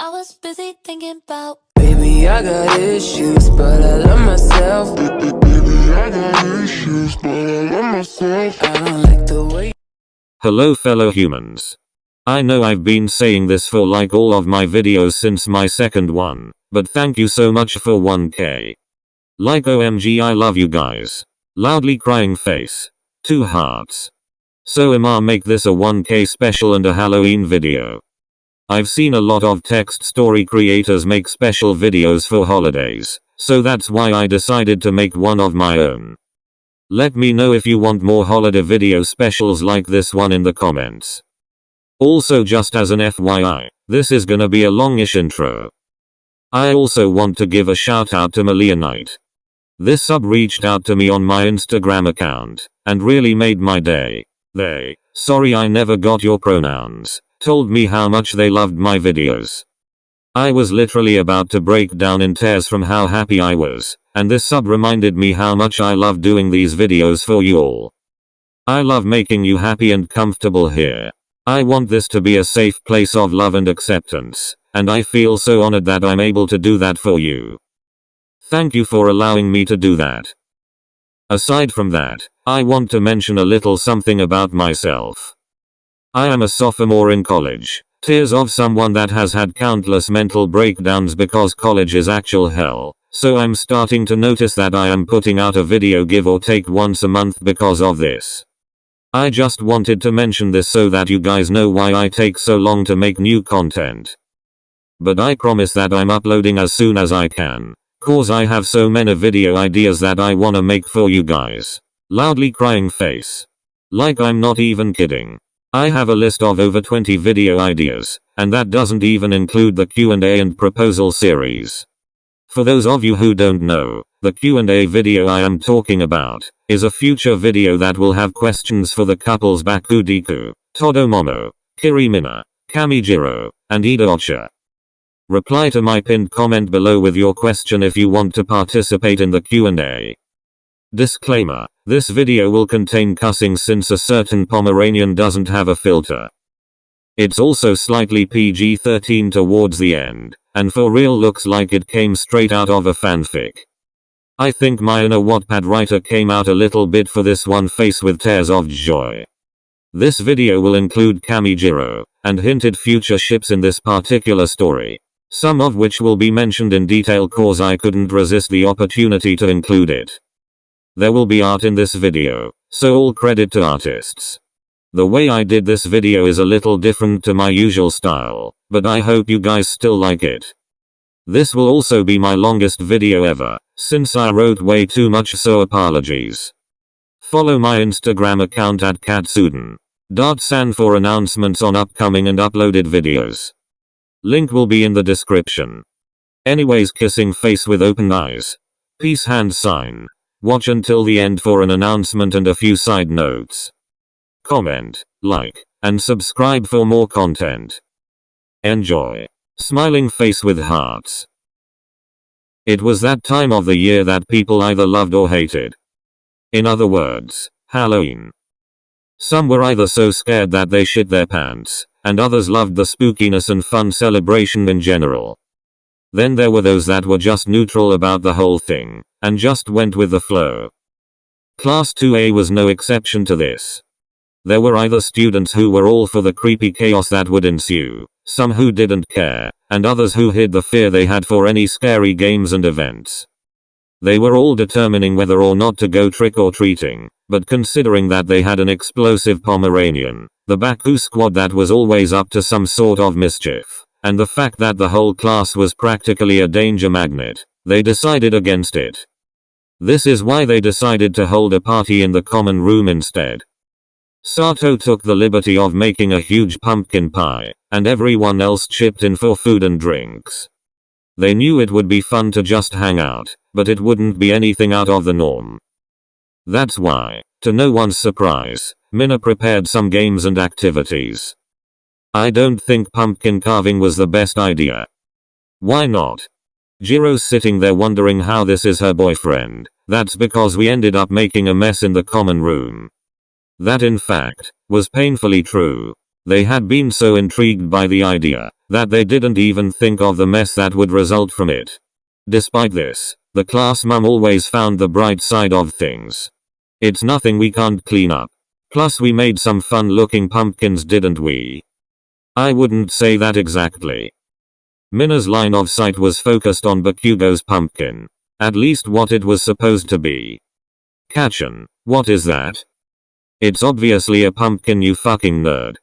I was busy thinking about Baby, I got issues, but I love myself. Baby, I got issues, but I love myself. I don't like the way. Hello fellow humans. I know I've been saying this for like all of my videos since my second one, but thank you so much for 1k. Like OMG, I love you guys. Loudly crying face. 2 hearts. So I'ma make this a 1k special and a Halloween video. I've seen a lot of text story creators make special videos for holidays, so that's why I decided to make one of my own. Let me know if you want more holiday video specials like this one in the comments. Also, just as an FYI, this is gonna be a longish intro. I also want to give a shout out to Malia Knight. This sub reached out to me on my Instagram account, and really made my day. Sorry I never got your pronouns, told me how much they loved my videos. I was literally about to break down in tears from how happy I was, and this sub reminded me how much I love doing these videos for you all. I love making you happy and comfortable here. I want this to be a safe place of love and acceptance, and I feel so honored that I'm able to do that for you. Thank you for allowing me to do that. Aside from that, I want to mention a little something about myself. I am a sophomore in college. Tears of someone that has had countless mental breakdowns because college is actual hell, so I'm starting to notice that I am putting out a video give or take once a month because of this. I just wanted to mention this so that you guys know why I take so long to make new content. But I promise that I'm uploading as soon as I can, cause I have so many video ideas that I wanna make for you guys. Loudly crying face. Like I'm not even kidding. I have a list of over 20 video ideas, and that doesn't even include the Q&A and proposal series. For those of you who don't know, the Q&A video I am talking about is a future video that will have questions for the couples Bakudiku, Todomomo, Kirimina, Kamijiro, and Ida Ocha. Reply to my pinned comment below with your question if you want to participate in the Q&A. Disclaimer, this video will contain cussing since a certain Pomeranian doesn't have a filter. It's also slightly PG-13 towards the end, and for real looks like it came straight out of a fanfic. I think my inner Wattpad writer came out a little bit for this one face with tears of joy. This video will include Kamijiro, and hinted future ships in this particular story, some of which will be mentioned in detail cause I couldn't resist the opportunity to include it. There will be art in this video, so all credit to artists. The way I did this video is a little different to my usual style, but I hope you guys still like it. This will also be my longest video ever, since I wrote way too much, so apologies. Follow my Instagram account at katsuden.san for announcements on upcoming and uploaded videos. Link will be in the description. Anyways, kissing face with open eyes. Peace hand sign. Watch until the end for an announcement and a few side notes. Comment, like, and subscribe for more content. Enjoy. Smiling face with hearts. It was that time of the year that people either loved or hated. In other words, Halloween. Some were either so scared that they shit their pants, and others loved the spookiness and fun celebration in general. Then there were those that were just neutral about the whole thing, and just went with the flow. Class 2A was no exception to this. There were either students who were all for the creepy chaos that would ensue, some who didn't care, and others who hid the fear they had for any scary games and events. They were all determining whether or not to go trick-or-treating, but considering that they had an explosive Pomeranian, the Baku squad that was always up to some sort of mischief, and the fact that the whole class was practically a danger magnet, they decided against it. This is why they decided to hold a party in the common room instead. Sato took the liberty of making a huge pumpkin pie, and everyone else chipped in for food and drinks. They knew it would be fun to just hang out, but it wouldn't be anything out of the norm. That's why, to no one's surprise, Mina prepared some games and activities. I don't think pumpkin carving was the best idea. Why not? Jiro's sitting there wondering how this is her boyfriend. That's because we ended up making a mess in the common room. That in fact, was painfully true. They had been so intrigued by the idea that they didn't even think of the mess that would result from it. Despite this, the class mum always found the bright side of things. It's nothing we can't clean up. Plus we made some fun looking pumpkins, didn't we? I wouldn't say that exactly. Minna's line of sight was focused on Bakugo's pumpkin. At least what it was supposed to be. Kachan, what is that? It's obviously a pumpkin, you fucking nerd.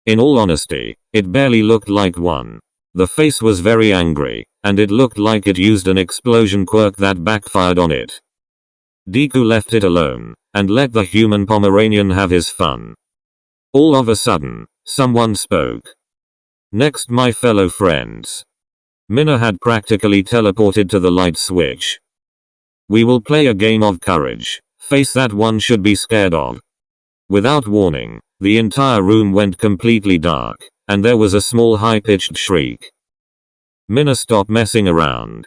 In all honesty, it barely looked like one. The face was very angry, and it looked like it used an explosion quirk that backfired on it. Deku left it alone, and let the human Pomeranian have his fun. All of a sudden, someone spoke. Next, my fellow friends. Minna had practically teleported to the light switch. We will play a game of courage. Face that one should be scared of. Without warning, the entire room went completely dark, and there was a small high-pitched shriek. Minna, stop messing around.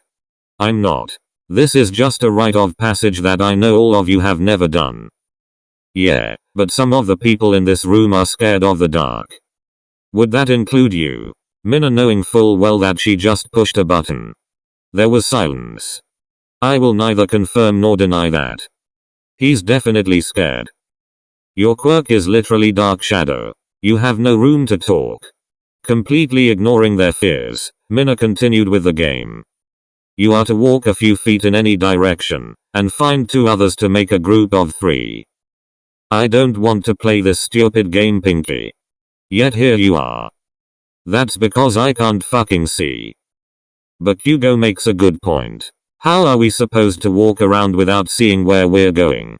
I'm not. This is just a rite of passage that I know all of you have never done. Yeah, but some of the people in this room are scared of the dark. Would that include you? Minna, knowing full well that she just pushed a button. There was silence. I will neither confirm nor deny that. He's definitely scared. Your quirk is literally dark shadow. You have no room to talk. Completely ignoring their fears, Minna continued with the game. You are to walk a few feet in any direction, and find 2 others to make a group of 3. I don't want to play this stupid game, Pinky. Yet here you are. That's because I can't fucking see. Bakugo makes a good point. How are we supposed to walk around without seeing where we're going?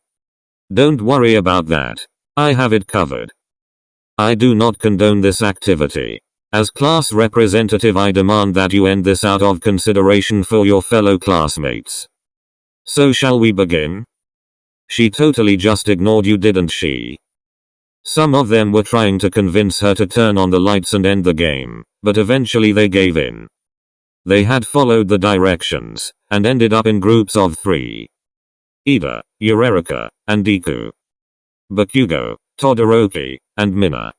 Don't worry about that. I have it covered. I do not condone this activity. As class representative, I demand that you end this out of consideration for your fellow classmates. So shall we begin? She totally just ignored you, didn't she? Some of them were trying to convince her to turn on the lights and end the game, but eventually they gave in. They had followed the directions, and ended up in groups of 3. Ida, Eureka, and Deku. Bakugo, Todoroki, and Minna.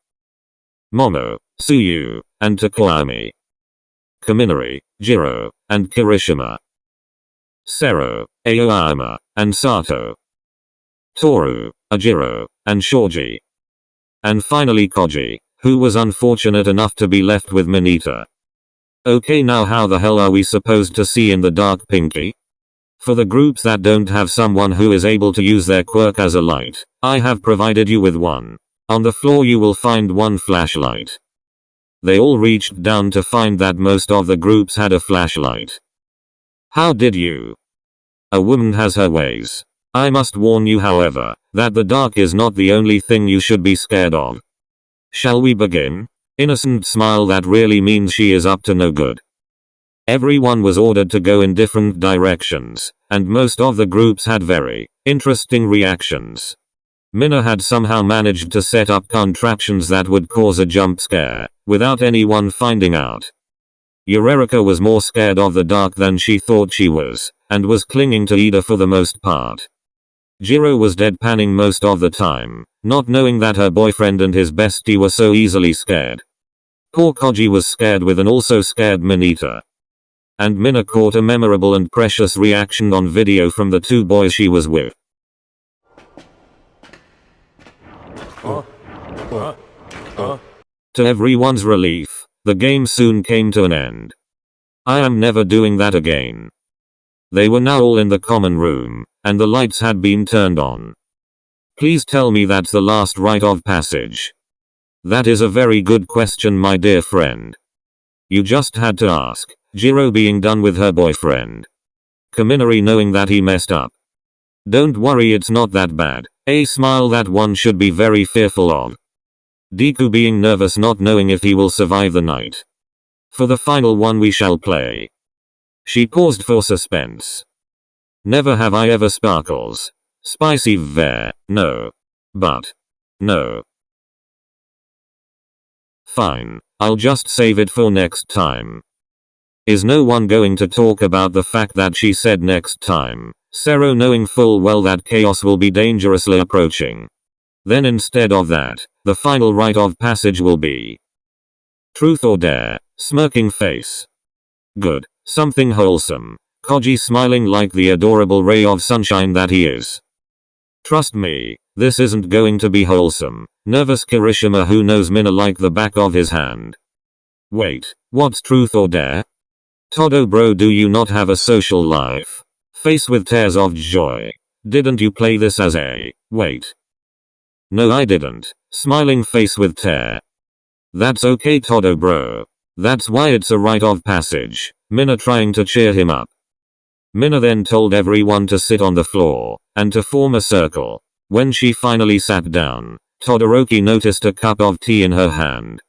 Momo, Tsuyu, and Takoyami. Kaminari, Jiro, and Kirishima. Sero, Aoyama, and Sato. Toru, Ajiro, and Shoji. And finally Koji, who was unfortunate enough to be left with Mineta. Okay, now how the hell are we supposed to see in the dark, Pinky? For the groups that don't have someone who is able to use their quirk as a light, I have provided you with one. On the floor you will find one flashlight. They all reached down to find that most of the groups had a flashlight. How did you? A woman has her ways. I must warn you, however, that the dark is not the only thing you should be scared of. Shall we begin? Innocent smile that really means she is up to no good. Everyone was ordered to go in different directions, and most of the groups had very interesting reactions. Minna had somehow managed to set up contraptions that would cause a jump scare, without anyone finding out. Eureka was more scared of the dark than she thought she was, and was clinging to Ida for the most part. Jiro was deadpanning most of the time, not knowing that her boyfriend and his bestie were so easily scared. Poor Koji was scared with an also scared Mineta. And Minna caught a memorable and precious reaction on video from the 2 boys she was with. To everyone's relief, the game soon came to an end. I am never doing that again. They were now all in the common room, and the lights had been turned on. Please tell me that's the last rite of passage. That is a very good question, my dear friend. You just had to ask. Jiro being done with her boyfriend. Kaminari knowing that he messed up. Don't worry, it's not that bad. A smile that one should be very fearful of. Deku being nervous, not knowing if he will survive the night. For the final one we shall play. She paused for suspense. Never have I ever sparkles. Spicy ver, no. But. No. Fine, I'll just save it for next time. Is no one going to talk about the fact that she said next time? Sero knowing full well that chaos will be dangerously approaching. Then instead of that, The final rite of passage will be truth or dare. Smirking face. Good. Something wholesome. Koji smiling like the adorable ray of sunshine that he is. Trust me, this isn't going to be wholesome. Nervous Kirishima who knows Mina like the back of his hand. Wait, what's truth or dare? Todo bro, do you not have a social life? Face with tears of joy. Didn't you play this as a... Wait. No I didn't. Smiling face with tear. That's okay Todo bro. That's why it's a rite of passage. Mina trying to cheer him up. Mina then told everyone to sit on the floor, and to form a circle. When she finally sat down, Todoroki noticed a cup of tea in her hand.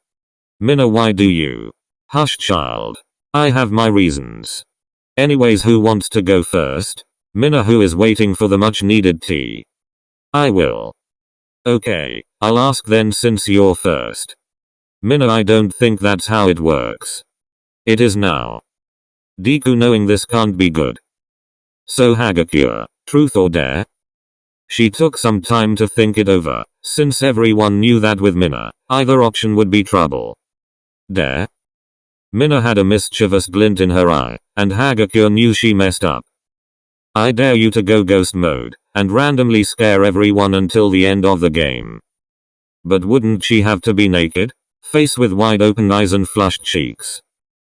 Mina, why do you? Hush child. I have my reasons. Anyways, who wants to go first? Mina, who is waiting for the much needed tea. I will. Okay, I'll ask then since you're first. Mina, I don't think that's how it works. It is now. Deku knowing this can't be good. So Hagakure, truth or dare? She took some time to think it over, since everyone knew that with Mina, either option would be trouble. Dare? Mina had a mischievous glint in her eye, and Hagakure knew she messed up. I dare you to go ghost mode, and randomly scare everyone until the end of the game. But wouldn't she have to be naked? Face with wide open eyes and flushed cheeks.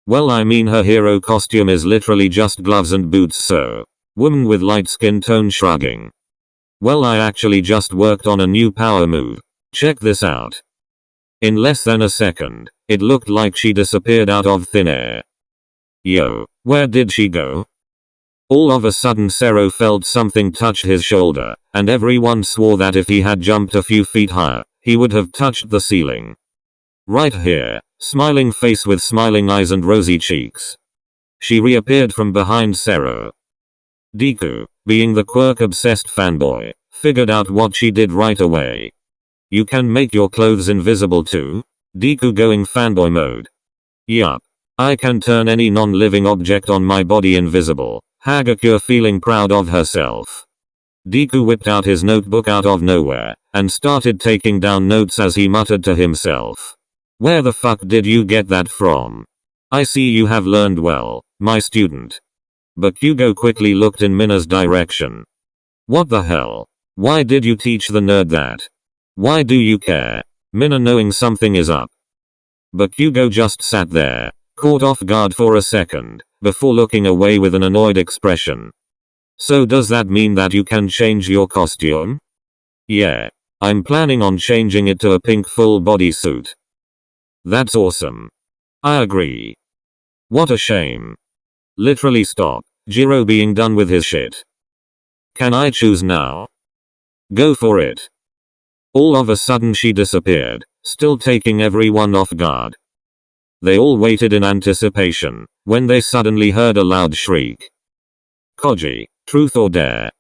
Well, I mean her hero costume is literally just gloves and boots, so. Woman with light skin tone shrugging. Well, I actually just worked on a new power move. Check this out. In less than a second, it looked like she disappeared out of thin air. Yo, where did she go? All of a sudden Zero felt something touch his shoulder, and everyone swore that if he had jumped a few feet higher, he would have touched the ceiling. Right here, smiling face with smiling eyes and rosy cheeks. She reappeared from behind Zero. Deku, being the quirk-obsessed fanboy, figured out what she did right away. You can make your clothes invisible too? Deku going fanboy mode. Yup. I can turn any non-living object on my body invisible. Hagakure feeling proud of herself. Deku whipped out his notebook out of nowhere, and started taking down notes as he muttered to himself. Where the fuck did you get that from? I see you have learned well, my student. But Hugo quickly looked in Mina's direction. What the hell? Why did you teach the nerd that? Why do you care? Mina knowing something is up. But Hugo just sat there, caught off guard for a second, before looking away with an annoyed expression. So does that mean that you can change your costume? Yeah. I'm planning on changing it to a pink full body suit. That's awesome. I agree. What a shame. Literally stop. Jiro being done with his shit. Can I choose now? Go for it. All of a sudden she disappeared, still taking everyone off guard. They all waited in anticipation, when they suddenly heard a loud shriek. Koji, truth or dare?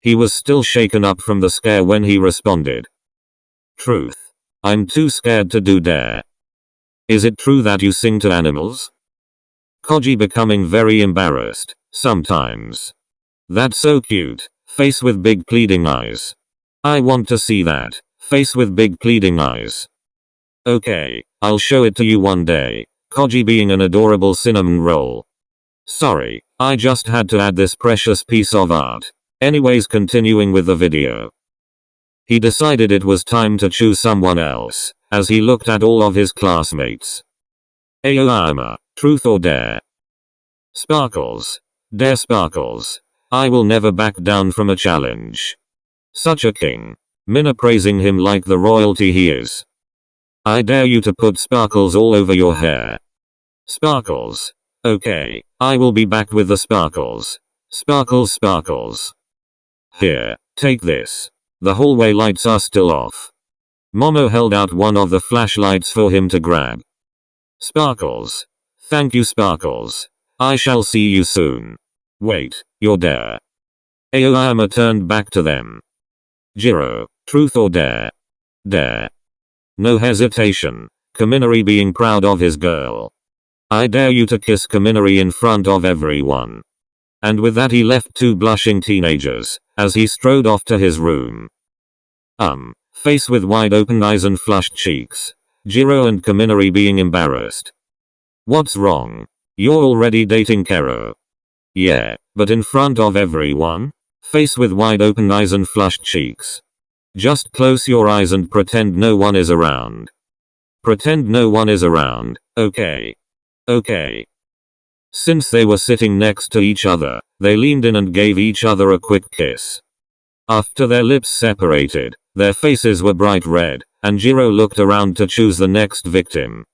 He was still shaken up from the scare when he responded. Truth. I'm too scared to do dare. Is it true that you sing to animals? Koji becoming very embarrassed, sometimes. That's so cute, face with big pleading eyes. I want to see that, face with big pleading eyes. Okay, I'll show it to you one day. Koji being an adorable cinnamon roll. Sorry, I just had to add this precious piece of art. Anyways, continuing with the video. He decided it was time to choose someone else, as he looked at all of his classmates. Aoyama, truth or dare? Sparkles. Dare Sparkles. I will never back down from a challenge. Such a king. Mina praising him like the royalty he is. I dare you to put sparkles all over your hair. Sparkles. Okay, I will be back with the sparkles. Sparkles, sparkles. Here, take this. The hallway lights are still off. Momo held out one of the flashlights for him to grab. Sparkles. Thank you, Sparkles. I shall see you soon. Wait, you're dare. Aoyama turned back to them. Jiro, truth or dare? Dare. No hesitation. Kaminari being proud of his girl. I dare you to kiss Kaminari in front of everyone. And with that he left two blushing teenagers, as he strode off to his room. face with wide open eyes and flushed cheeks. Jiro and Kaminari being embarrassed. What's wrong? You're already dating Kero. Yeah, but in front of everyone? Face with wide open eyes and flushed cheeks. Just close your eyes and pretend no one is around. Pretend no one is around, okay? Okay. Since they were sitting next to each other, they leaned in and gave each other a quick kiss. After their lips separated, their faces were bright red, and Jiro looked around to choose the next victim.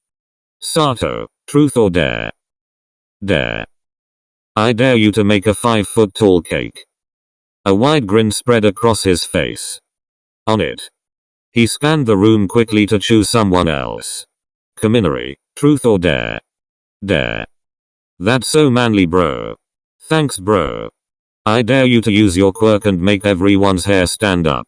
Sato, truth or dare? Dare. I dare you to make a 5-foot tall cake. A wide grin spread across his face. On it. He scanned the room quickly to choose someone else. Kaminari, truth or dare? Dare. That's so manly, bro. Thanks, bro. I dare you to use your quirk and make everyone's hair stand up.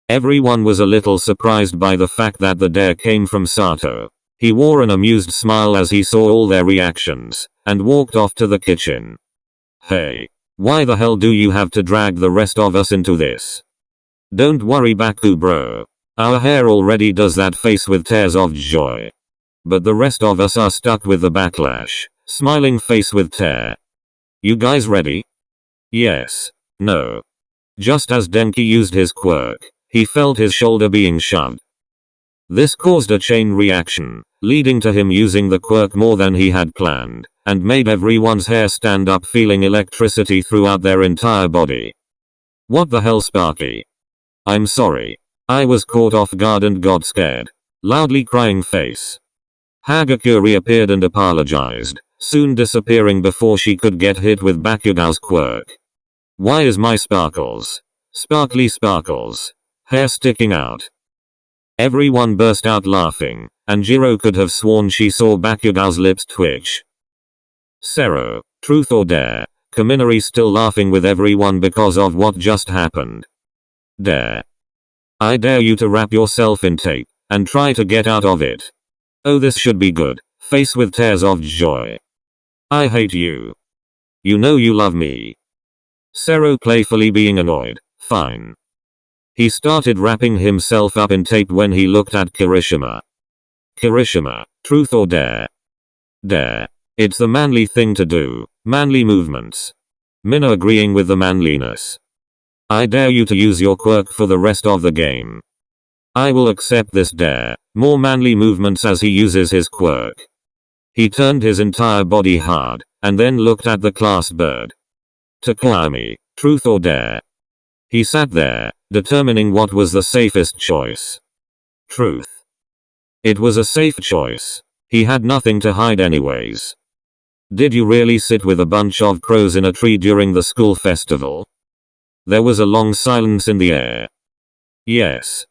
Everyone was a little surprised by the fact that the dare came from Sato. He wore an amused smile as he saw all their reactions, and walked off to the kitchen. Hey. Why the hell do you have to drag the rest of us into this? Don't worry, Baku bro. Our hair already does that face with tears of joy. But the rest of us are stuck with the backlash. Smiling face with tear. You guys ready? Yes. No. Just as Denki used his quirk, he felt his shoulder being shoved. This caused a chain reaction, leading to him using the quirk more than he had planned, and made everyone's hair stand up, feeling electricity throughout their entire body. What the hell, Sparky? I'm sorry. I was caught off guard and got scared. Loudly crying face. Hagakure reappeared and apologized, soon disappearing before she could get hit with Bakugao's quirk. Why is my sparkles? Sparkly sparkles. Hair sticking out. Everyone burst out laughing, and Jiro could have sworn she saw Bakugao's lips twitch. Sero, truth or dare? Kaminari still laughing with everyone because of what just happened. Dare. I dare you to wrap yourself in tape, and try to get out of it. Oh, this should be good. Face with tears of joy. I hate you. You know you love me. Sero playfully being annoyed. Fine. He started wrapping himself up in tape when he looked at Kirishima. Kirishima, truth or dare? Dare. It's the manly thing to do. Manly movements. Mina agreeing with the manliness. I dare you to use your quirk for the rest of the game. I will accept this dare. More manly movements as he uses his quirk. He turned his entire body hard, and then looked at the class bird. Takami, truth or dare? He sat there, determining what was the safest choice. Truth. It was a safe choice. He had nothing to hide anyways. Did you really sit with a bunch of crows in a tree during the school festival? There was a long silence in the air. Yes.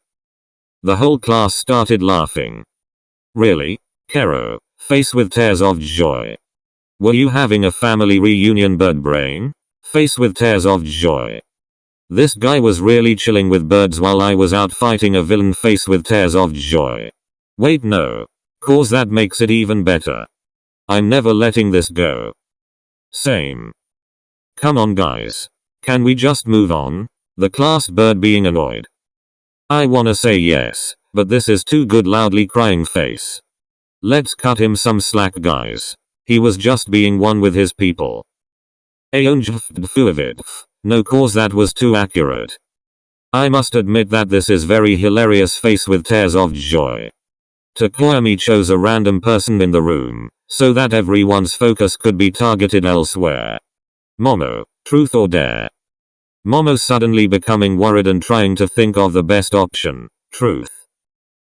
The whole class started laughing. Really? Kero, face with tears of joy. Were you having a family reunion, bird brain? Face with tears of joy. This guy was really chilling with birds while I was out fighting a villain, face with tears of joy. Wait, no. Cause that makes it even better. I'm never letting this go. Same. Come on guys. Can we just move on? The class bird being annoyed. I wanna say yes, but this is too good, loudly crying face. Let's cut him some slack guys. He was just being one with his people. No, cause that was too accurate. I must admit that this is very hilarious, face with tears of joy. Takami chose a random person in the room, so that everyone's focus could be targeted elsewhere. Momo, truth or dare? Momo suddenly becoming worried and trying to think of the best option. Truth.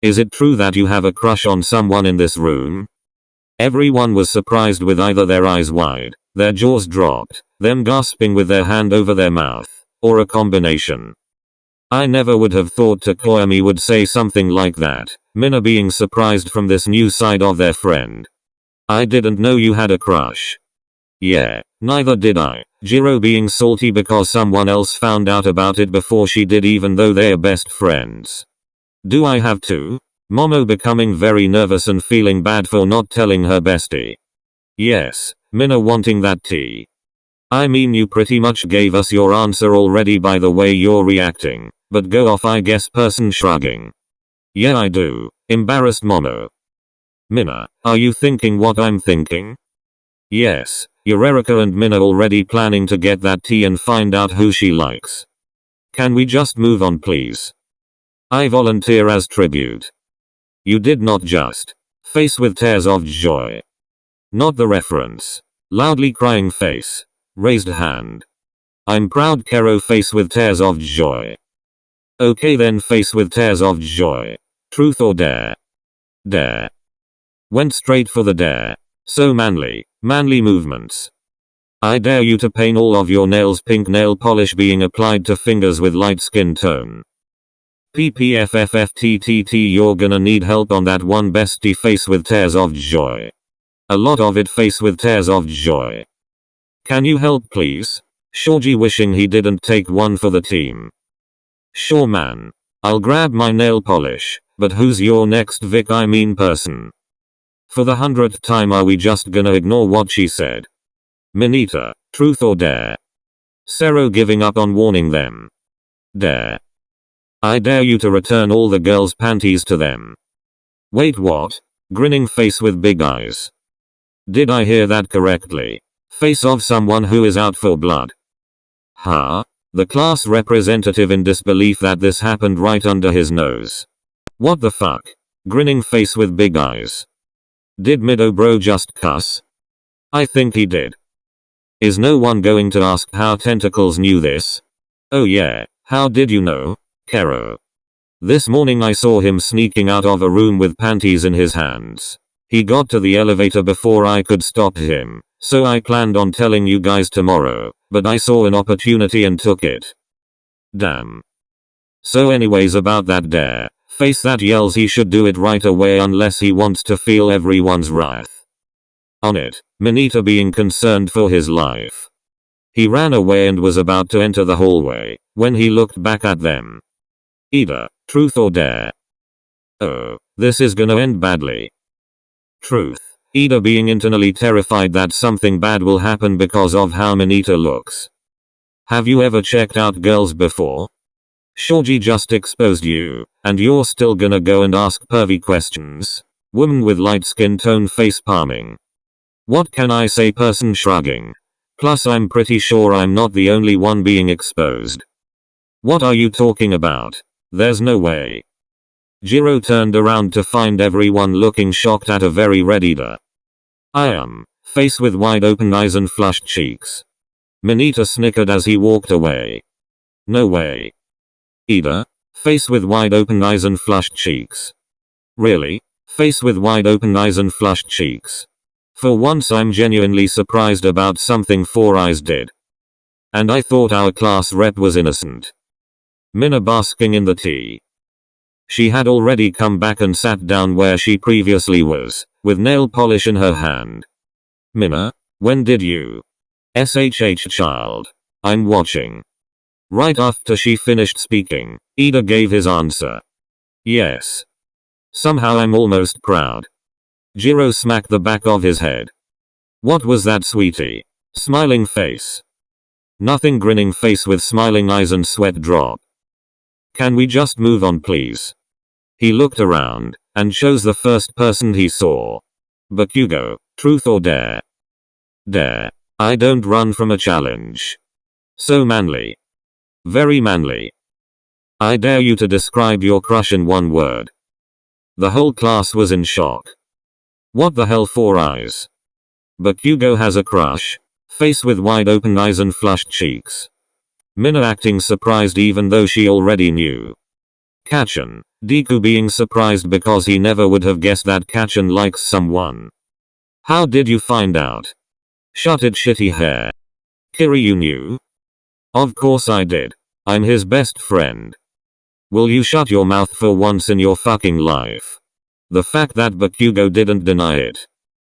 Is it true that you have a crush on someone in this room? Everyone was surprised, with either their eyes wide, their jaws dropped, them gasping with their hand over their mouth, or a combination. I never would have thought Takami would say something like that, Mina being surprised from this new side of their friend. I didn't know you had a crush. Yeah, neither did I. Jiro being salty because someone else found out about it before she did, even though they're best friends. Do I have to? Momo becoming very nervous and feeling bad for not telling her bestie. Yes, Mina wanting that tea. I mean, you pretty much gave us your answer already by the way you're reacting. But go off, I guess. Person shrugging. Yeah, I do. Embarrassed Momo. Minna, are you thinking what I'm thinking? Yes, Eureka and Minna already planning to get that tea and find out who she likes. Can we just move on, please? I volunteer as tribute. You did not just. Face with tears of joy. Not the reference. Loudly crying face. Raised hand. I'm proud Kero. Face with tears of joy. Okay then, face with tears of joy. Truth or dare? Dare. Went straight for the dare. So manly. Manly movements. I dare you to paint all of your nails pink, nail polish being applied to fingers with light skin tone. PPFFFTTT, you're gonna need help on that one, bestie. Face with tears of joy. A lot of it. Face with tears of joy. Can you help please? Shoji wishing he didn't take one for the team. Sure man. I'll grab my nail polish, but who's your next Vic, I mean person? For the 100th time, are we just gonna ignore what she said? Minita, truth or dare? Sero giving up on warning them. Dare. I dare you to return all the girls' panties to them. Wait, what? Grinning face with big eyes. Did I hear that correctly? Face of someone who is out for blood. Huh? The class representative in disbelief that this happened right under his nose. What the fuck? Grinning face with big eyes. Did Mido bro just cuss? I think he did. Is no one going to ask how Tentacles knew this? Oh yeah, how did you know, Kero? This morning I saw him sneaking out of a room with panties in his hands. He got to the elevator before I could stop him, so I planned on telling you guys tomorrow, but I saw an opportunity and took it. Damn. So anyways, about that dare, face that yells he should do it right away unless he wants to feel everyone's wrath. On it, Minita being concerned for his life. He ran away and was about to enter the hallway, when he looked back at them. Either, truth or dare? Oh, this is gonna end badly. Truth. Ida being internally terrified that something bad will happen because of how Minita looks. Have you ever checked out girls before? Shoji just exposed you, and you're still gonna go and ask pervy questions? Woman with light skin tone face palming. What can I say? Person shrugging. Plus I'm pretty sure I'm not the only one being exposed. What are you talking about? There's no way. Jiro turned around to find everyone looking shocked at a very red Ida. I am. Face with wide open eyes and flushed cheeks. Minita snickered as he walked away. No way. Ida? Face with wide open eyes and flushed cheeks. Really? Face with wide open eyes and flushed cheeks. For once I'm genuinely surprised about something Four Eyes did. And I thought our class rep was innocent. Minna basking in the tea. She had already come back and sat down where she previously was, with nail polish in her hand. Minna, when did you? SHH child. I'm watching. Right after she finished speaking, Ida gave his answer. Yes. Somehow I'm almost proud. Jiro smacked the back of his head. What was that, sweetie? Smiling face. Nothing. Grinning face with smiling eyes and sweat drop. Can we just move on please? He looked around, and chose the first person he saw. Bakugo, truth or dare? Dare. I don't run from a challenge. So manly. Very manly. I dare you to describe your crush in one word. The whole class was in shock. What the hell, Four Eyes? Bakugo has a crush? Face with wide open eyes and flushed cheeks. Minna acting surprised even though she already knew. Kachan. Deku being surprised because he never would have guessed that Kachan likes someone. How did you find out? Shut it, shitty hair. Kiri, you knew? Of course I did. I'm his best friend. Will you shut your mouth for once in your fucking life? The fact that Bakugo didn't deny it.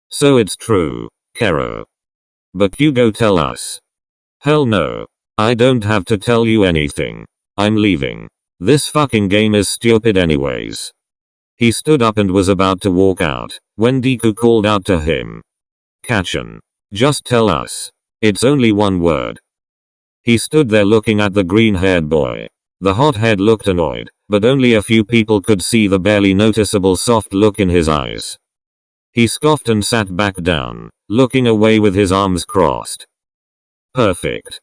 So it's true, Kero. Bakugo, tell us. Hell no. I don't have to tell you anything. I'm leaving. This fucking game is stupid anyways. He stood up and was about to walk out, when Deku called out to him. Kachan. Just tell us. It's only one word. He stood there looking at the green-haired boy. The hothead looked annoyed, but only a few people could see the barely noticeable soft look in his eyes. He scoffed and sat back down, looking away with his arms crossed. Perfect.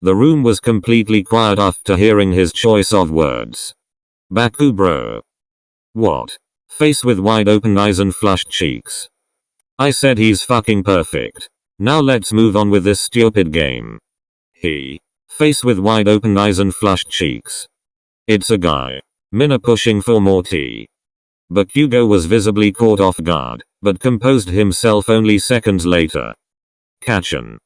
The room was completely quiet after hearing his choice of words. Baku bro. What? Face with wide open eyes and flushed cheeks. I said he's fucking perfect. Now let's move on with this stupid game. He. Face with wide open eyes and flushed cheeks. It's a guy. Minna pushing for more tea. Bakugo was visibly caught off guard, but composed himself only seconds later. Kachan.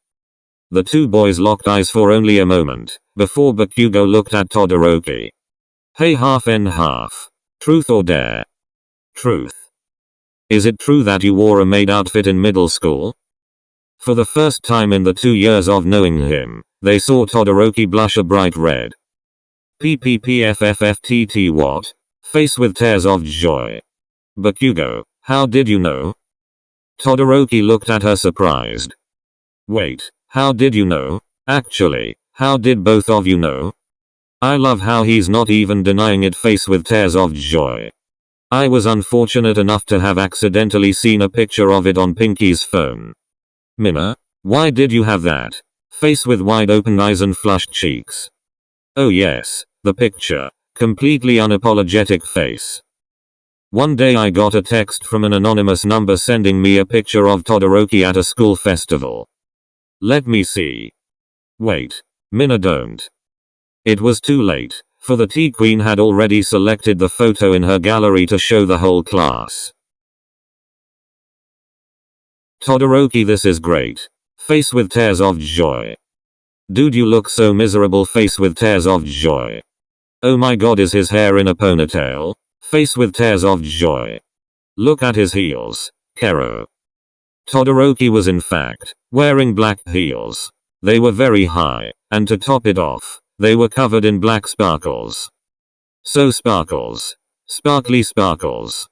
The two boys locked eyes for only a moment, before Bakugo looked at Todoroki. Hey half and half. Truth or dare? Truth. Is it true that you wore a maid outfit in middle school? For the first time in the 2 years of knowing him, they saw Todoroki blush a bright red. PPPFFFTT what? Face with tears of joy. Bakugo, how did you know? Todoroki looked at her surprised. Wait, how did you know? Actually, how did both of you know? I love how he's not even denying it. Face with tears of joy. I was unfortunate enough to have accidentally seen a picture of it on Pinky's phone. Minna, why did you have that? Face with wide open eyes and flushed cheeks. Oh yes, the picture. Completely unapologetic face. One day I got a text from an anonymous number sending me a picture of Todoroki at a school festival. Let me see. Wait. Minna don't. It was too late, for the tea queen had already selected the photo in her gallery to show the whole class. Todoroki, this is great. Face with tears of joy. Dude, you look so miserable. Face with tears of joy. Oh my god, is his hair in a ponytail? Face with tears of joy. Look at his heels. Kero. Todoroki was in fact wearing black heels. They were very high, and to top it off, they were covered in black sparkles. So sparkles. Sparkly sparkles.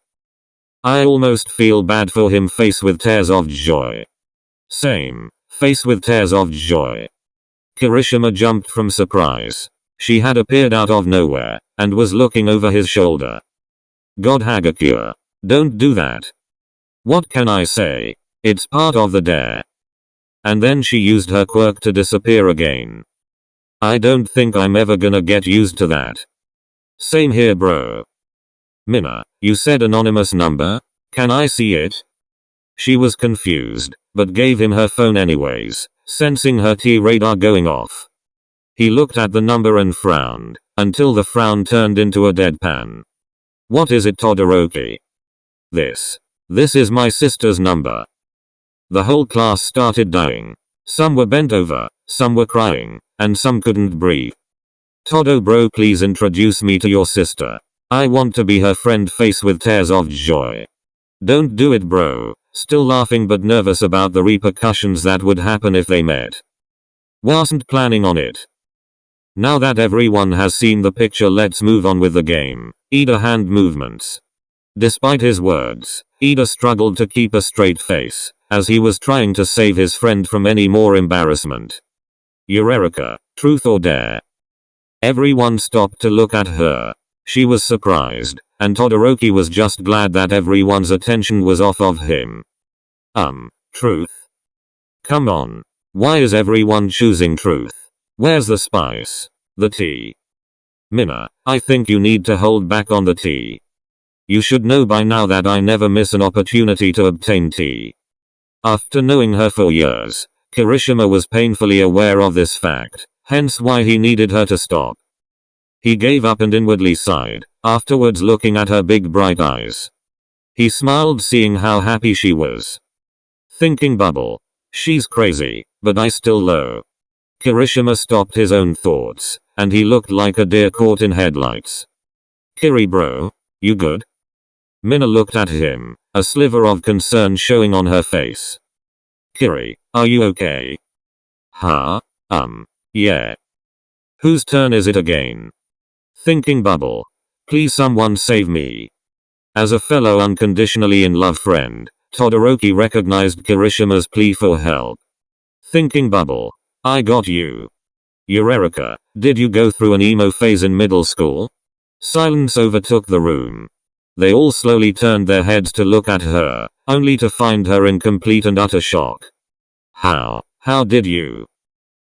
I almost feel bad for him. Face with tears of joy. Same. Face with tears of joy. Kirishima jumped from surprise. She had appeared out of nowhere, and was looking over his shoulder. God Hagakure. Don't do that. What can I say? It's part of the dare. And then she used her quirk to disappear again. I don't think I'm ever gonna get used to that. Same here bro. Minna, you said anonymous number? Can I see it? She was confused, but gave him her phone anyways, sensing her T-radar going off. He looked at the number and frowned, until the frown turned into a deadpan. What is it, Todoroki? This is my sister's number. The whole class started dying. Some were bent over, some were crying, and some couldn't breathe. Todo bro, please introduce me to your sister. I want to be her friend. Face with tears of joy. Don't do it bro. Still laughing but nervous about the repercussions that would happen if they met. Wasn't planning on it. Now that everyone has seen the picture, let's move on with the game. Ida hand movements. Despite his words, Ida struggled to keep a straight face, as he was trying to save his friend from any more embarrassment. Eureka, truth or dare? Everyone stopped to look at her. She was surprised, and Todoroki was just glad that everyone's attention was off of him. Truth? Come on. Why is everyone choosing truth? Where's the spice? The tea? Minna, I think you need to hold back on the tea. You should know by now that I never miss an opportunity to obtain tea. After knowing her for years, Kirishima was painfully aware of this fact, hence why he needed her to stop. He gave up and inwardly sighed, afterwards looking at her big bright eyes. He smiled seeing how happy she was. Thinking bubble. She's crazy, but I still low. Kirishima stopped his own thoughts, and he looked like a deer caught in headlights. Kiri bro, you good? Minna looked at him, a sliver of concern showing on her face. Kiri, are you okay? Huh? Yeah. Whose turn is it again? Thinking bubble. Please someone save me. As a fellow unconditionally in love friend, Todoroki recognized Kirishima's plea for help. Thinking bubble. I got you. Eureka, Did you go through an emo phase in middle school? Silence overtook the room. They all slowly turned their heads to look at her, only to find her in complete and utter shock. How did you?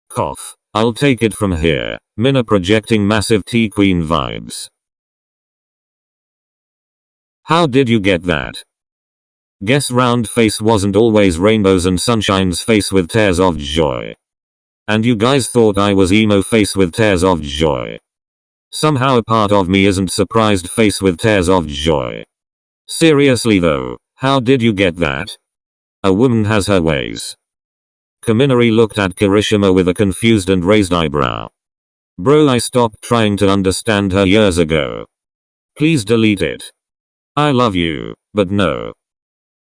Cough. I'll take it from here. Minna projecting massive T-Queen vibes. How did you get that? Guess round face wasn't always rainbows and sunshine's face with tears of joy. And you guys thought I was emo face with tears of joy. Somehow a part of me isn't surprised face with tears of joy. Seriously though, how did you get that? A woman has her ways. Kaminari looked at Kirishima with a confused and raised eyebrow. Bro, I stopped trying to understand her years ago. Please delete it. I love you, but no.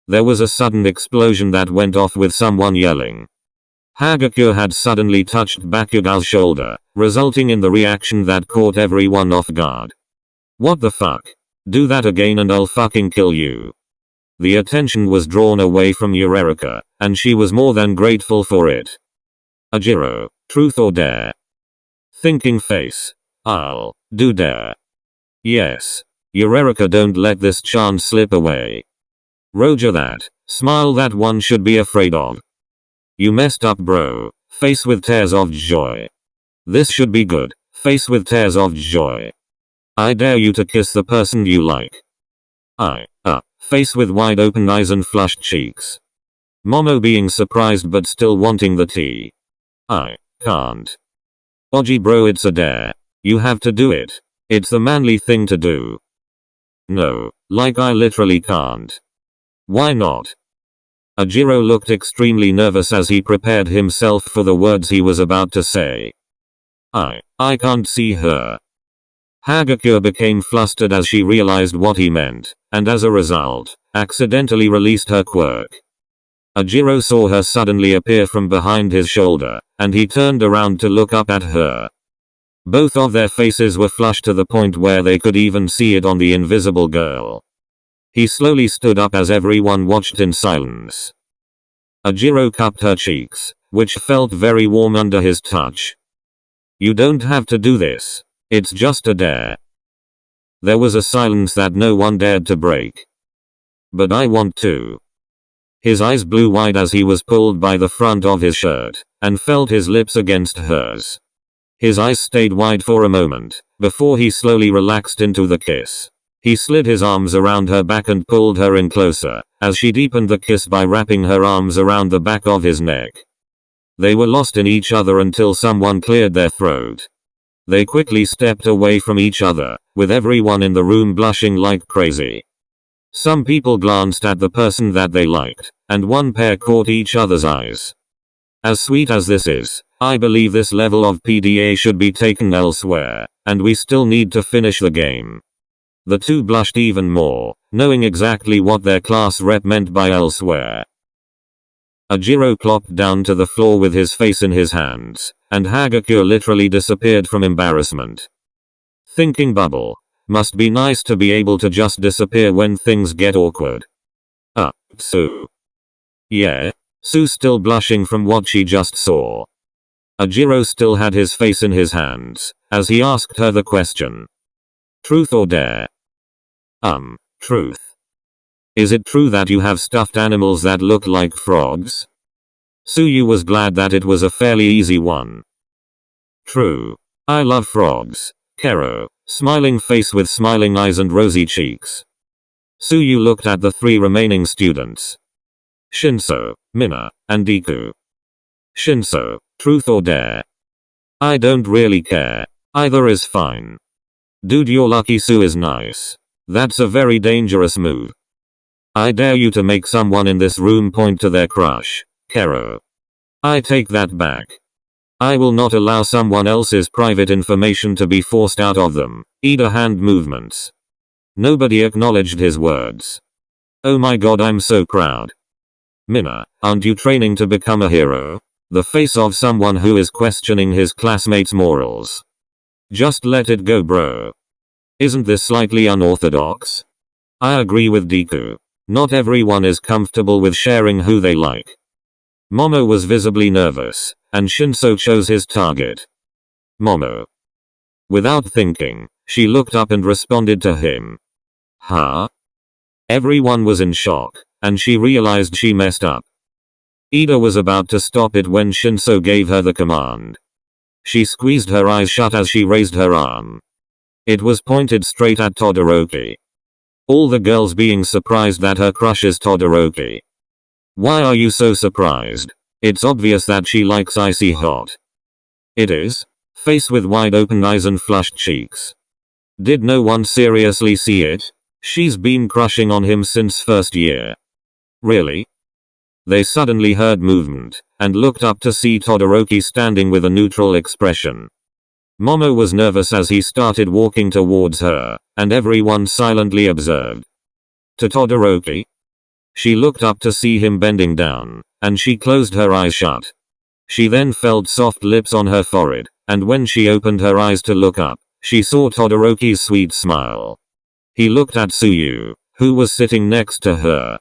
There was a sudden explosion that went off with someone yelling. Hagakure had suddenly touched Bakuga's shoulder, resulting in the reaction that caught everyone off guard. What the fuck? Do that again and I'll fucking kill you. The attention was drawn away from Eureka, and she was more than grateful for it. Ajiro, truth or dare? Thinking face. I'll do dare. Yes. Eureka, don't let this chance slip away. Roger that. Smile that one should be afraid of. You messed up, bro. Face with tears of joy. This should be good. Face with tears of joy. I dare you to kiss the person you like. Face with wide open eyes and flushed cheeks. Momo being surprised but still wanting the tea. I can't. Oji bro, it's a dare. You have to do it. It's the manly thing to do. No, like I literally can't. Why not? Ajiro looked extremely nervous as he prepared himself for the words he was about to say. I can't see her. Hagakure became flustered as she realized what he meant, and as a result, accidentally released her quirk. Ajiro saw her suddenly appear from behind his shoulder, and he turned around to look up at her. Both of their faces were flushed to the point where they could even see it on the invisible girl. He slowly stood up as everyone watched in silence. Ajiro cupped her cheeks, which felt very warm under his touch. You don't have to do this. It's just a dare. There was a silence that no one dared to break. But I want to. His eyes blew wide as he was pulled by the front of his shirt, and felt his lips against hers. His eyes stayed wide for a moment, before he slowly relaxed into the kiss. He slid his arms around her back and pulled her in closer, as she deepened the kiss by wrapping her arms around the back of his neck. They were lost in each other until someone cleared their throat. They quickly stepped away from each other, with everyone in the room blushing like crazy. Some people glanced at the person that they liked, and one pair caught each other's eyes. As sweet as this is, I believe this level of PDA should be taken elsewhere, and we still need to finish the game. The two blushed even more, knowing exactly what their class rep meant by elsewhere. Ajiro plopped down to the floor with his face in his hands, and Hagakure literally disappeared from embarrassment. Thinking bubble. Must be nice to be able to just disappear when things get awkward. Sue. Yeah? Sue still blushing from what she just saw. Ajiro still had his face in his hands, as he asked her the question. Truth or dare? Truth. Is it true that you have stuffed animals that look like frogs? Suyu was glad that it was a fairly easy one. True. I love frogs. Kero, smiling face with smiling eyes and rosy cheeks. Suyu looked at the three remaining students. Shinso, Minna, and Deku. Shinso, truth or dare? I don't really care. Either is fine. Dude, your lucky Sue is nice. That's a very dangerous move. I dare you to make someone in this room point to their crush, Kero. I take that back. I will not allow someone else's private information to be forced out of them, either hand movements. Nobody acknowledged his words. Oh my god, I'm so proud. Minna, aren't you training to become a hero? The face of someone who is questioning his classmates' morals. Just let it go, bro. Isn't this slightly unorthodox? I agree with Deku. Not everyone is comfortable with sharing who they like. Momo was visibly nervous, and Shinso chose his target. Momo. Without thinking, she looked up and responded to him. Huh? Everyone was in shock, and she realized she messed up. Ida was about to stop it when Shinso gave her the command. She squeezed her eyes shut as she raised her arm. It was pointed straight at Todoroki. All the girls being surprised that her crush is Todoroki. Why are you so surprised? It's obvious that she likes icy hot. It is? Face with wide open eyes and flushed cheeks. Did no one seriously see it? She's been crushing on him since first year. Really? They suddenly heard movement, and looked up to see Todoroki standing with a neutral expression. Momo was nervous as he started walking towards her, and everyone silently observed. To Todoroki? She looked up to see him bending down, and she closed her eyes shut. She then felt soft lips on her forehead, and when she opened her eyes to look up, she saw Todoroki's sweet smile. He looked at Tsuyu, who was sitting next to her.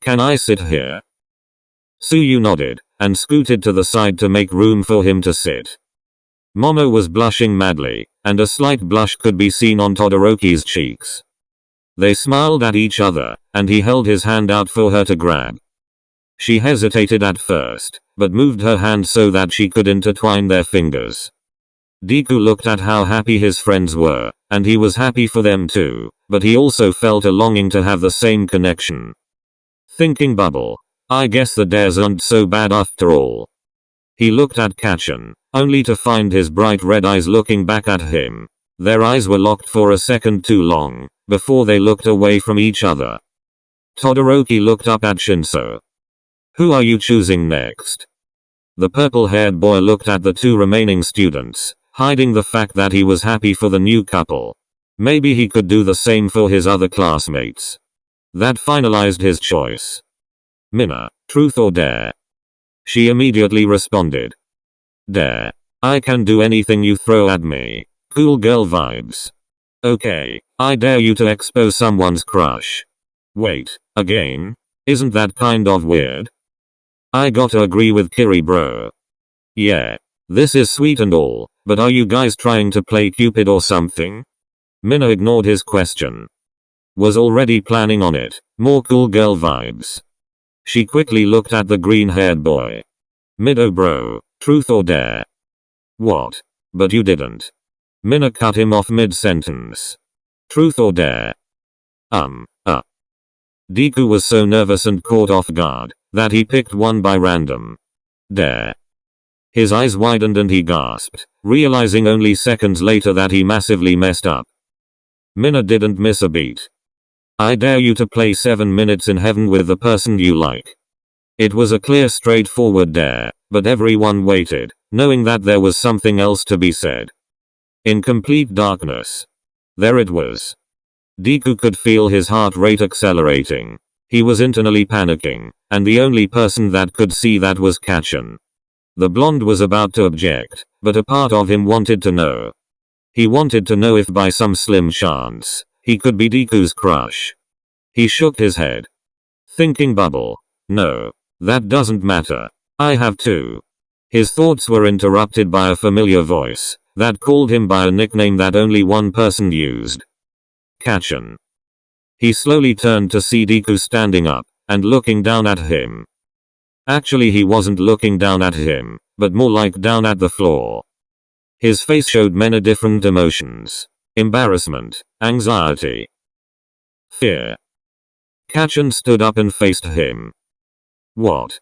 Can I sit here? Tsuyu nodded, and scooted to the side to make room for him to sit. Momo was blushing madly, and a slight blush could be seen on Todoroki's cheeks. They smiled at each other, and he held his hand out for her to grab. She hesitated at first, but moved her hand so that she could intertwine their fingers. Deku looked at how happy his friends were, and he was happy for them too, but he also felt a longing to have the same connection. Thinking bubble. I guess the dares aren't so bad after all. He looked at Kachan, only to find his bright red eyes looking back at him. Their eyes were locked for a second too long, before they looked away from each other. Todoroki looked up at Shinso. Who are you choosing next? The purple-haired boy looked at the two remaining students, hiding the fact that he was happy for the new couple. Maybe he could do the same for his other classmates. That finalized his choice. Mina, truth or dare? She immediately responded. Dare. I can do anything you throw at me. Cool girl vibes. Okay, I dare you to expose someone's crush. Wait, again? Isn't that kind of weird? I gotta agree with Kiri bro. Yeah. This is sweet and all, but are you guys trying to play Cupid or something? Mina ignored his question. Was already planning on it. More cool girl vibes. She quickly looked at the green-haired boy. Mido bro, truth or dare? What? But you didn't. Mina cut him off mid-sentence. Truth or dare? Deku was so nervous and caught off guard, that he picked one by random. Dare. His eyes widened and he gasped, realizing only seconds later that he massively messed up. Mina didn't miss a beat. I dare you to play 7 minutes in heaven with the person you like. It was a clear straightforward dare, but everyone waited, knowing that there was something else to be said. In complete darkness. There it was. Deku could feel his heart rate accelerating. He was internally panicking, and the only person that could see that was Kachan. The blonde was about to object, but a part of him wanted to know. He wanted to know if by some slim chance, he could be Deku's crush. He shook his head. Thinking bubble. No. That doesn't matter. I have two. His thoughts were interrupted by a familiar voice, that called him by a nickname that only one person used. Kachan. He slowly turned to see Deku standing up, and looking down at him. Actually he wasn't looking down at him, but more like down at the floor. His face showed many different emotions. Embarrassment, anxiety, fear. Kachan stood up and faced him. What?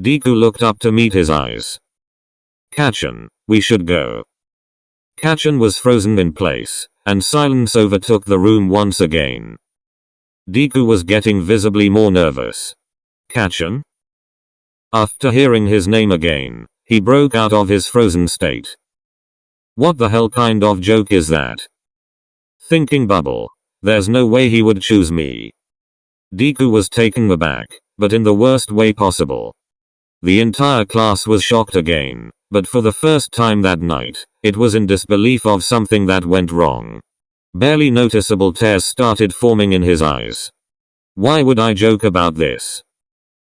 Deku looked up to meet his eyes. Kachan, we should go. Kachan was frozen in place, and silence overtook the room once again. Deku was getting visibly more nervous. Kachan? After hearing his name again, he broke out of his frozen state. What the hell kind of joke is that? Thinking bubble. There's no way he would choose me. Deku was taken aback, but in the worst way possible. The entire class was shocked again, but for the first time that night, it was in disbelief of something that went wrong. Barely noticeable tears started forming in his eyes. Why would I joke about this?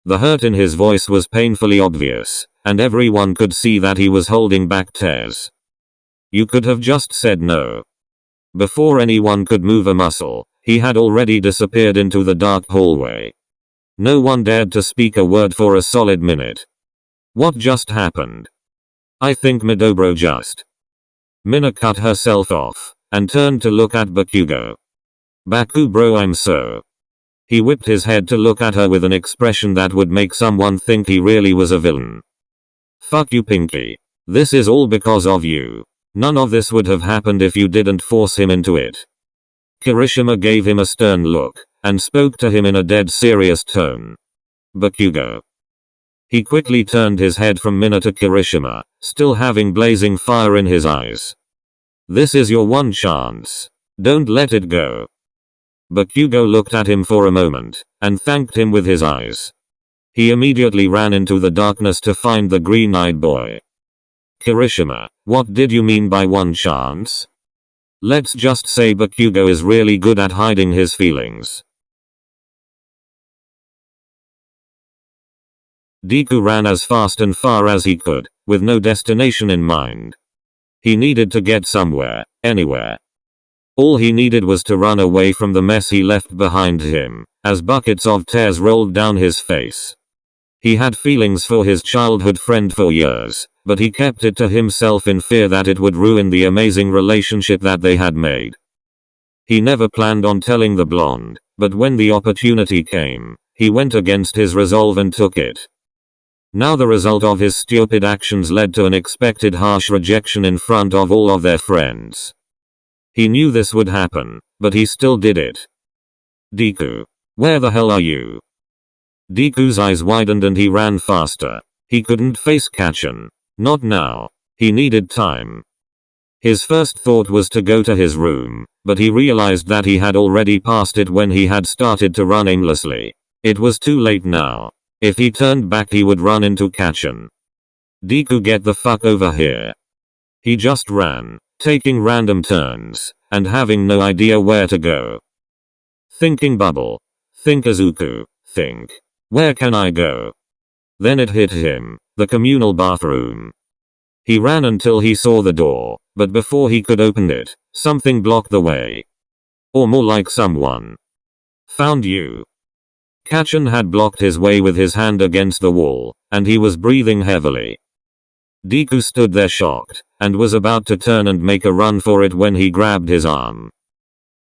The hurt in his voice was painfully obvious, and everyone could see that he was holding back tears. You could have just said no. Before anyone could move a muscle, he had already disappeared into the dark hallway. No one dared to speak a word for a solid minute. What just happened? I think Midobro just. Mina cut herself off, and turned to look at Bakugo. Baku bro, I'm so. He whipped his head to look at her with an expression that would make someone think he really was a villain. Fuck you, Pinky. This is all because of you. None of this would have happened if you didn't force him into it. Kirishima gave him a stern look, and spoke to him in a dead serious tone. Bakugo. He quickly turned his head from Mina to Kirishima, still having blazing fire in his eyes. This is your one chance. Don't let it go. Bakugo looked at him for a moment, and thanked him with his eyes. He immediately ran into the darkness to find the green-eyed boy. Kirishima, what did you mean by one chance? Let's just say Bakugo is really good at hiding his feelings. Deku ran as fast and far as he could, with no destination in mind. He needed to get somewhere, anywhere. All he needed was to run away from the mess he left behind him, as buckets of tears rolled down his face. He had feelings for his childhood friend for years, but he kept it to himself in fear that it would ruin the amazing relationship that they had made. He never planned on telling the blonde, but when the opportunity came, he went against his resolve and took it. Now the result of his stupid actions led to an expected harsh rejection in front of all of their friends. He knew this would happen, but he still did it. Deku. Where the hell are you? Deku's eyes widened and he ran faster. He couldn't face Kacchan. Not now. He needed time. His first thought was to go to his room, but he realized that he had already passed it when he had started to run aimlessly. It was too late now. If he turned back he would run into Kacchan. Deku, get the fuck over here. He just ran, taking random turns, and having no idea where to go. Thinking bubble. Think Izuku. Think. Where can I go? Then it hit him, the communal bathroom. He ran until he saw the door, but before he could open it, something blocked the way. Or more like someone. Found you. Kacchan had blocked his way with his hand against the wall, and he was breathing heavily. Deku stood there shocked, and was about to turn and make a run for it when he grabbed his arm.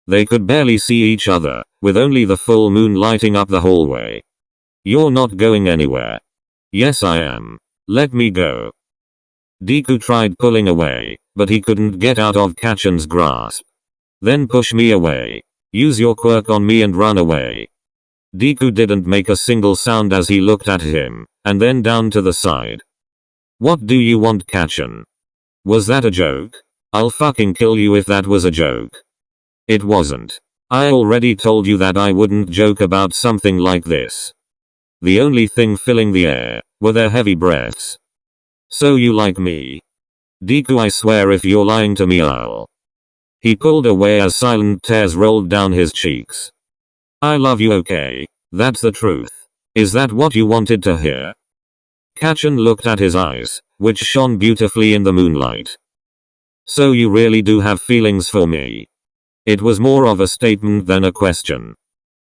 They could barely see each other, with only the full moon lighting up the hallway. You're not going anywhere. Yes I am. Let me go. Deku tried pulling away, but he couldn't get out of Kacchan's grasp. Then push me away. Use your quirk on me and run away. Deku didn't make a single sound as he looked at him, and then down to the side. What do you want, Kacchan? Was that a joke? I'll fucking kill you if that was a joke. It wasn't. I already told you that I wouldn't joke about something like this. The only thing filling the air were their heavy breaths. So you like me? Deku, I swear if you're lying to me I'll. He pulled away as silent tears rolled down his cheeks. I love you, okay? That's the truth. Is that what you wanted to hear? Kacchan looked at his eyes, which shone beautifully in the moonlight. So you really do have feelings for me? It was more of a statement than a question.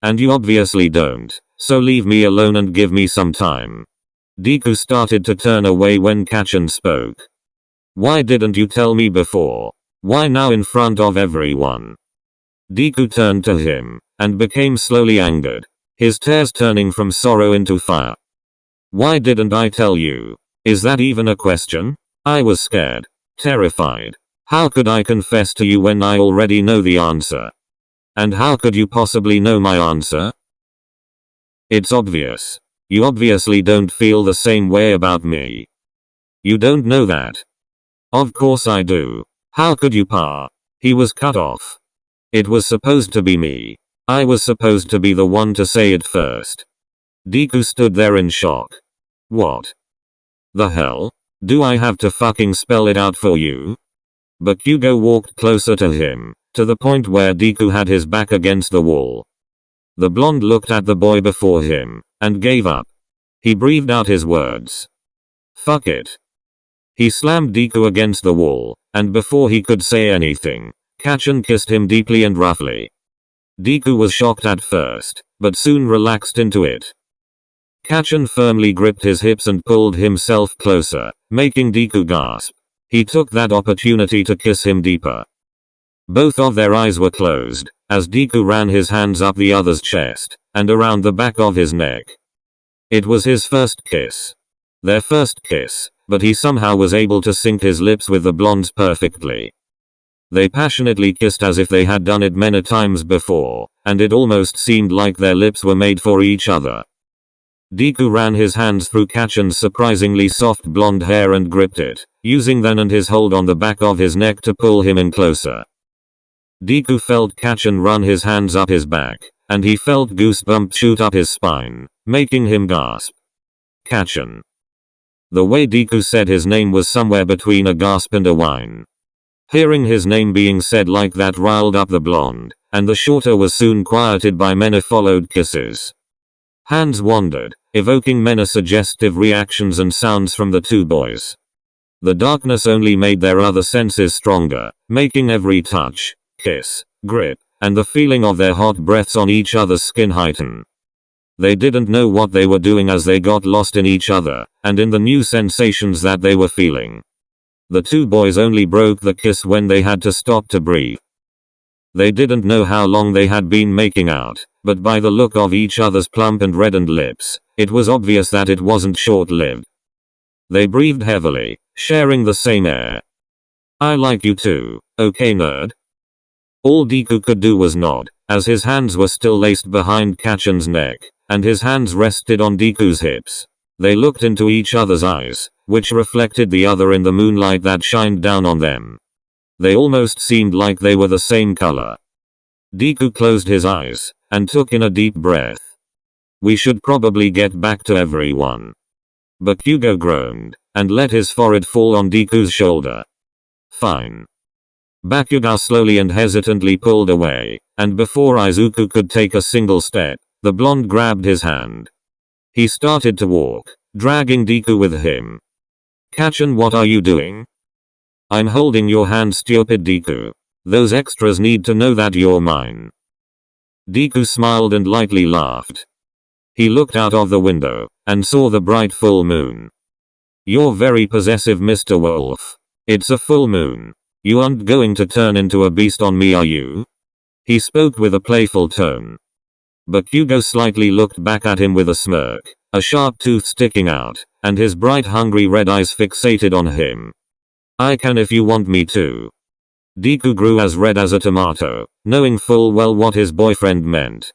And you obviously don't, so leave me alone and give me some time. Deku started to turn away when Kacchan spoke. Why didn't you tell me before? Why now in front of everyone? Deku turned to him, and became slowly angered, his tears turning from sorrow into fire. Why didn't I tell you? Is that even a question? I was scared, terrified. How could I confess to you when I already know the answer? And how could you possibly know my answer? It's obvious. You obviously don't feel the same way about me. You don't know that. Of course I do. How could you, Pa? He was cut off. It was supposed to be me. I was supposed to be the one to say it first. Deku stood there in shock. What the hell? Do I have to fucking spell it out for you? Bakugo walked closer to him, to the point where Deku had his back against the wall. The blonde looked at the boy before him, and gave up. He breathed out his words. Fuck it. He slammed Deku against the wall, and before he could say anything, Kachan kissed him deeply and roughly. Deku was shocked at first, but soon relaxed into it. Kachan firmly gripped his hips and pulled himself closer, making Deku gasp. He took that opportunity to kiss him deeper. Both of their eyes were closed, as Deku ran his hands up the other's chest, and around the back of his neck. It was his first kiss. Their first kiss, but he somehow was able to sync his lips with the blonde's perfectly. They passionately kissed as if they had done it many times before, and it almost seemed like their lips were made for each other. Deku ran his hands through Kachan's surprisingly soft blonde hair and gripped it, using then and his hold on the back of his neck to pull him in closer. Deku felt Kachan run his hands up his back, and he felt goosebumps shoot up his spine, making him gasp. Kachan. The way Deku said his name was somewhere between a gasp and a whine. Hearing his name being said like that riled up the blonde, and the shorter was soon quieted by many followed kisses. Hands wandered, evoking many suggestive reactions and sounds from the two boys. The darkness only made their other senses stronger, making every touch, kiss, grip, and the feeling of their hot breaths on each other's skin heighten. They didn't know what they were doing as they got lost in each other, and in the new sensations that they were feeling. The two boys only broke the kiss when they had to stop to breathe. They didn't know how long they had been making out, but by the look of each other's plump and reddened lips, it was obvious that it wasn't short-lived. They breathed heavily, sharing the same air. "I like you too, okay nerd?" All Deku could do was nod, as his hands were still laced behind Kachan's neck, and his hands rested on Deku's hips. They looked into each other's eyes, which reflected the other in the moonlight that shined down on them. They almost seemed like they were the same color. Deku closed his eyes, and took in a deep breath. "We should probably get back to everyone." Bakugo groaned, and let his forehead fall on Deku's shoulder. "Fine." Bakugo slowly and hesitantly pulled away, and before Izuku could take a single step, the blonde grabbed his hand. He started to walk, dragging Deku with him. "Kachan, what are you doing?" "I'm holding your hand, stupid Deku. Those extras need to know that you're mine." Deku smiled and lightly laughed. He looked out of the window, and saw the bright full moon. "You're very possessive, Mr. Wolf. It's a full moon. You aren't going to turn into a beast on me, are you?" He spoke with a playful tone. Bakugo slightly looked back at him with a smirk, a sharp tooth sticking out, and his bright hungry red eyes fixated on him. "I can if you want me to." Deku grew as red as a tomato, knowing full well what his boyfriend meant.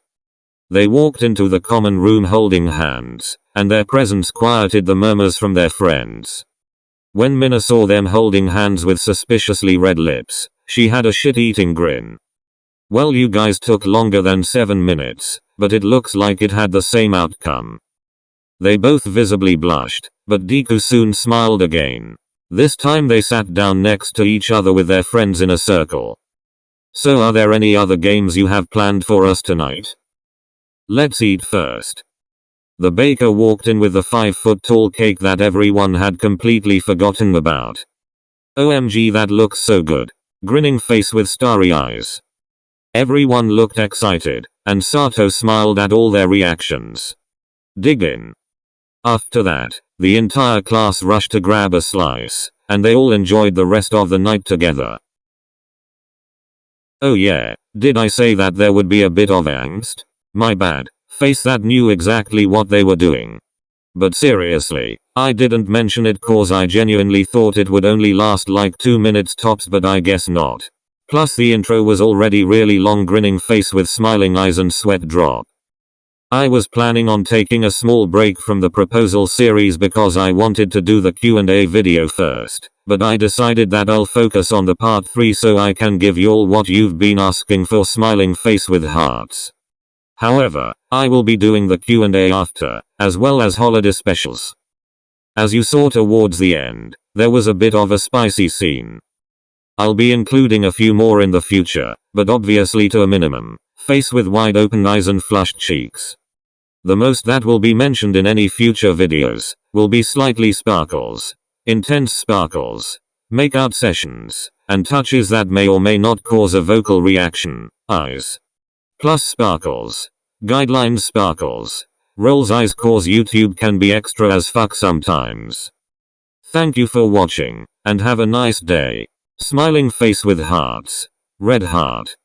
They walked into the common room holding hands, and their presence quieted the murmurs from their friends. When Mina saw them holding hands with suspiciously red lips, she had a shit-eating grin. "Well, you guys took longer than 7 minutes, but it looks like it had the same outcome." They both visibly blushed, but Deku soon smiled again. This time they sat down next to each other with their friends in a circle. "So are there any other games you have planned for us tonight?" "Let's eat first." The baker walked in with the 5-foot-tall cake that everyone had completely forgotten about. "OMG, that looks so good." Grinning face with starry eyes. Everyone looked excited, and Sato smiled at all their reactions. "Dig in." After that, the entire class rushed to grab a slice, and they all enjoyed the rest of the night together. "Oh yeah, did I say that there would be a bit of angst? My bad." Face that knew exactly what they were doing. "But seriously, I didn't mention it cause I genuinely thought it would only last like 2 minutes tops, but I guess not. Plus the intro was already really long." Grinning face with smiling eyes and sweat drop. "I was planning on taking a small break from the proposal series because I wanted to do the Q&A video first, but I decided that I'll focus on the part 3 so I can give y'all what you've been asking for." Smiling face with hearts. "However, I will be doing the Q&A after, as well as holiday specials." As you saw towards the end, there was a bit of a spicy scene. I'll be including a few more in the future, but obviously to a minimum. Face with wide open eyes and flushed cheeks. The most that will be mentioned in any future videos will be slightly sparkles. Intense sparkles. makeout sessions, and touches that may or may not cause a vocal reaction. Eyes. Plus sparkles. Guidelines sparkles. Rolls eyes cause YouTube can be extra as fuck sometimes. Thank you for watching, and have a nice day. Smiling face with hearts. Red heart.